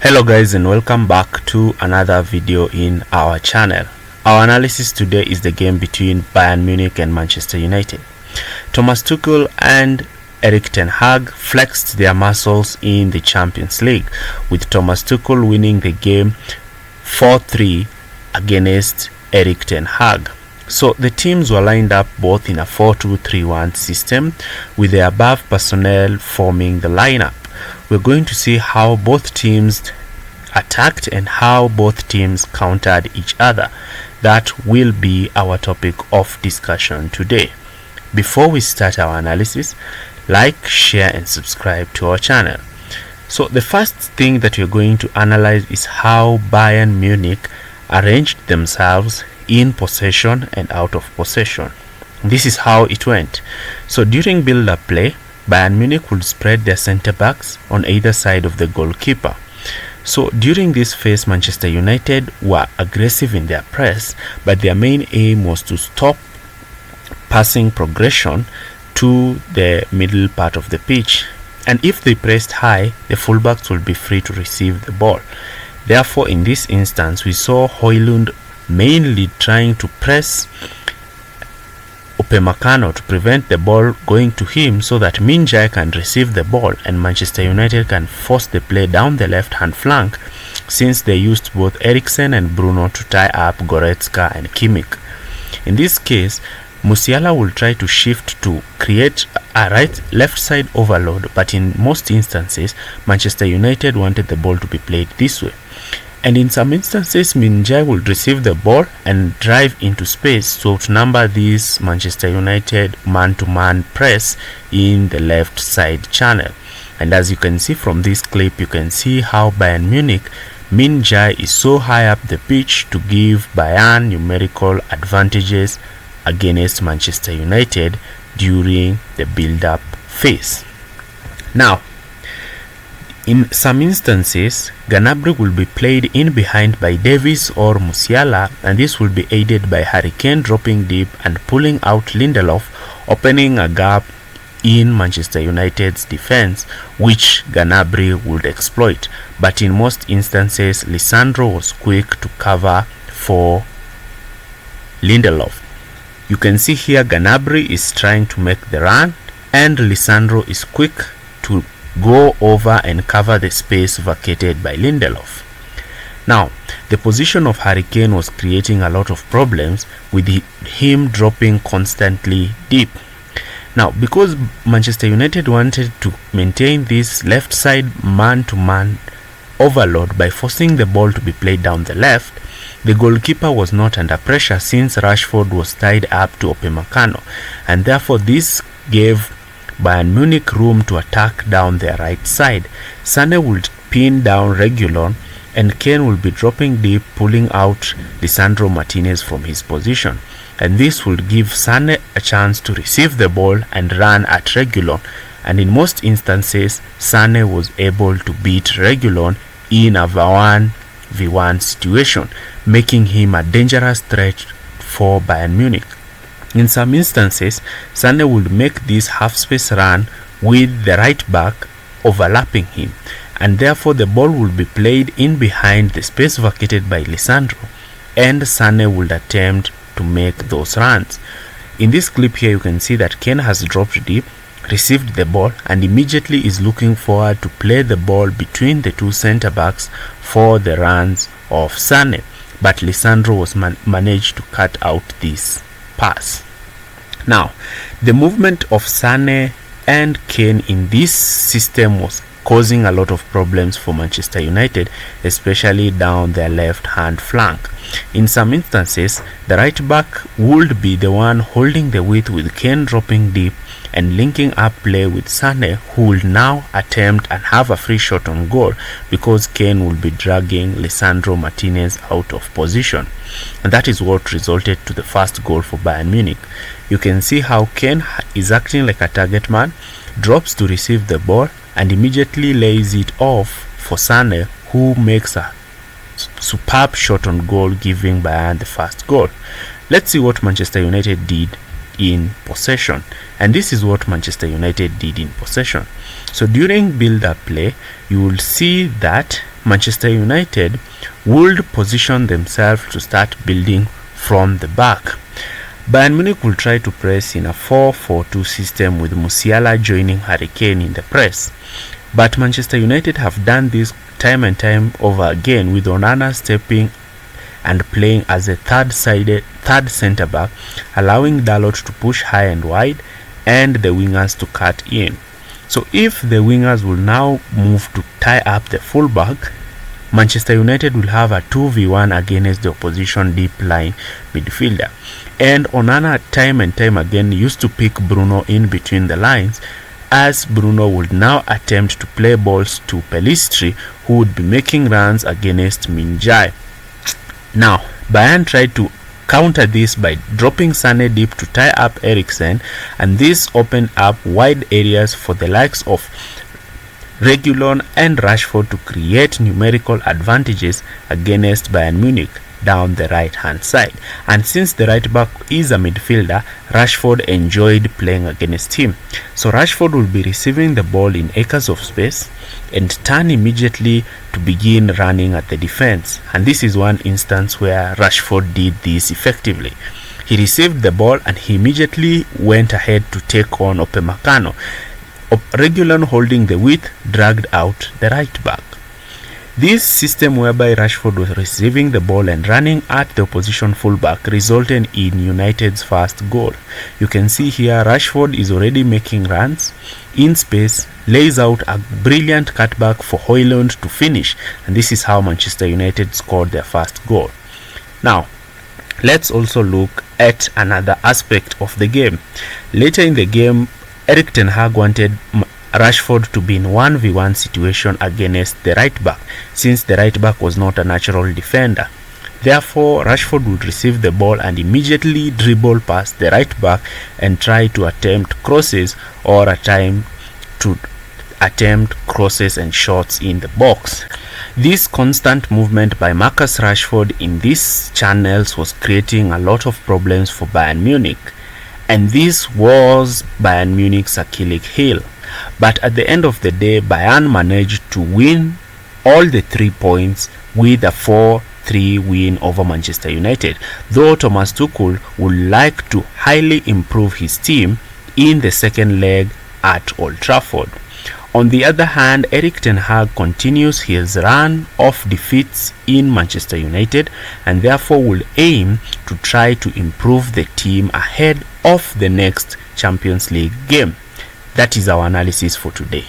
Hello guys, and welcome back to another video in our channel. Our analysis today is the game between Bayern Munich and Manchester United. Thomas Tuchel and Erik Ten Hag flexed their muscles in the Champions League, with Thomas Tuchel winning the game 4-3 against Erik Ten Hag. So the teams were lined up both in a 4-2-3-1 system, with the above personnel forming the lineup. We're going to see how both teams attacked and how both teams countered each other. That will be our topic of discussion today. Before we start our analysis, like, share and subscribe to our channel. So the first thing that we're going to analyze is how Bayern Munich arranged themselves in possession and out of possession. This is how it went. So during build-up play, Bayern Munich would spread their center backs on either side of the goalkeeper. So during this phase, Manchester United were aggressive in their press, but their main aim was to stop passing progression to the middle part of the pitch. And if they pressed high, the fullbacks would be free to receive the ball. Therefore, in this instance, we saw Højlund mainly trying to press Upamecano to prevent the ball going to him, so that Min Jae can receive the ball and Manchester United can force the play down the left hand flank, since they used both Eriksen and Bruno to tie up Goretzka and Kimmich. In this case, Musiala will try to shift to create a left side overload, but in most instances Manchester United wanted the ball to be played this way. And in some instances, Min Jae will receive the ball and drive into space to outnumber this Manchester United man-to-man press in the left side channel. And as you can see from this clip, you can see how Bayern Munich, Min Jae is so high up the pitch to give Bayern numerical advantages against Manchester United during the build-up phase. Now, in some instances, Gnabry will be played in behind by Davies or Musiala, and this will be aided by Harry Kane dropping deep and pulling out Lindelof, opening a gap in Manchester United's defense, which Gnabry would exploit. But in most instances, Lisandro was quick to cover for Lindelof. You can see here Gnabry is trying to make the run, and Lisandro is quick to go over and cover the space vacated by Lindelof. Now, the position of Harry Kane was creating a lot of problems, with him dropping constantly deep. Now, because Manchester United wanted to maintain this left side man-to-man overload by forcing the ball to be played down the left, the goalkeeper was not under pressure, since Rashford was tied up to Upamecano, and therefore this gave Bayern Munich room to attack down their right side. Sané would pin down Reguilon, and Kane will be dropping deep, pulling out Lisandro Martinez from his position. And this would give Sané a chance to receive the ball and run at Reguilon. And in most instances, Sané was able to beat Reguilon in a 1v1 situation, making him a dangerous threat for Bayern Munich. In some instances, Sané would make this half-space run with the right back overlapping him, and therefore the ball would be played in behind the space vacated by Lisandro, and Sané would attempt to make those runs. In this clip here, you can see that Kane has dropped deep, received the ball, and immediately is looking forward to play the ball between the two center-backs for the runs of Sané, but Lisandro was managed to cut out this pass. Now, the movement of Sané and Kane in this system was causing a lot of problems for Manchester United, especially down their left hand flank. In some instances, the right back would be the one holding the width, with Kane dropping deep and linking up play with Sané, who will now attempt and have a free shot on goal, because Kane will be dragging Lisandro Martinez out of position. And that is what resulted to the first goal for Bayern Munich. You can see how Kane is acting like a target man, drops to receive the ball, and immediately lays it off for Sané, who makes a superb shot on goal, giving Bayern the first goal. Let's see what Manchester United did in possession. And this is what Manchester United did in possession. So during build-up play, you will see that Manchester United would position themselves to start building from the back. Bayern Munich will try to press in a 4-4-2 system with Musiala joining Harry Kane in the press. But Manchester United have done this time and time over again, with Onana stepping and playing as a third centre back, allowing Dalot to push high and wide and the wingers to cut in. So if the wingers will now move to tie up the fullback, Manchester United will have a 2v1 against the opposition deep line midfielder. And Onana time and time again used to pick Bruno in between the lines, as Bruno would now attempt to play balls to Pelistri, who would be making runs against Min-jae. Now, Bayern tried to counter this by dropping Sané deep to tie up Eriksen, and this opened up wide areas for the likes of Reguilon and Rashford to create numerical advantages against Bayern Munich down the right hand side. And since the right back is a midfielder, Rashford enjoyed playing against him. So Rashford will be receiving the ball in acres of space and turn immediately to begin running at the defense. And this is one instance where Rashford did this effectively. He received the ball and he immediately went ahead to take on Upamecano. Reguilon, holding the width, dragged out the right back. This system whereby Rashford was receiving the ball and running at the opposition fullback resulted in United's first goal. You can see here Rashford is already making runs in space, lays out a brilliant cutback for Højlund to finish, and this is how Manchester United scored their first goal. Now, let's also look at another aspect of the game. Later in the game, Erik Ten Hag wanted Rashford to be in 1v1 situation against the right back, since the right back was not a natural defender. Therefore, Rashford would receive the ball and immediately dribble past the right back and try to attempt crosses or attempt crosses and shots in the box. This constant movement by Marcus Rashford in these channels was creating a lot of problems for Bayern Munich, and this was Bayern Munich's Achilles heel. But at the end of the day, Bayern managed to win all the 3 points with a 4-3 win over Manchester United, though Thomas Tuchel would like to highly improve his team in the second leg at Old Trafford. On the other hand, Erik Ten Hag continues his run of defeats in Manchester United and therefore will aim to try to improve the team ahead of the next Champions League game. That is our analysis for today.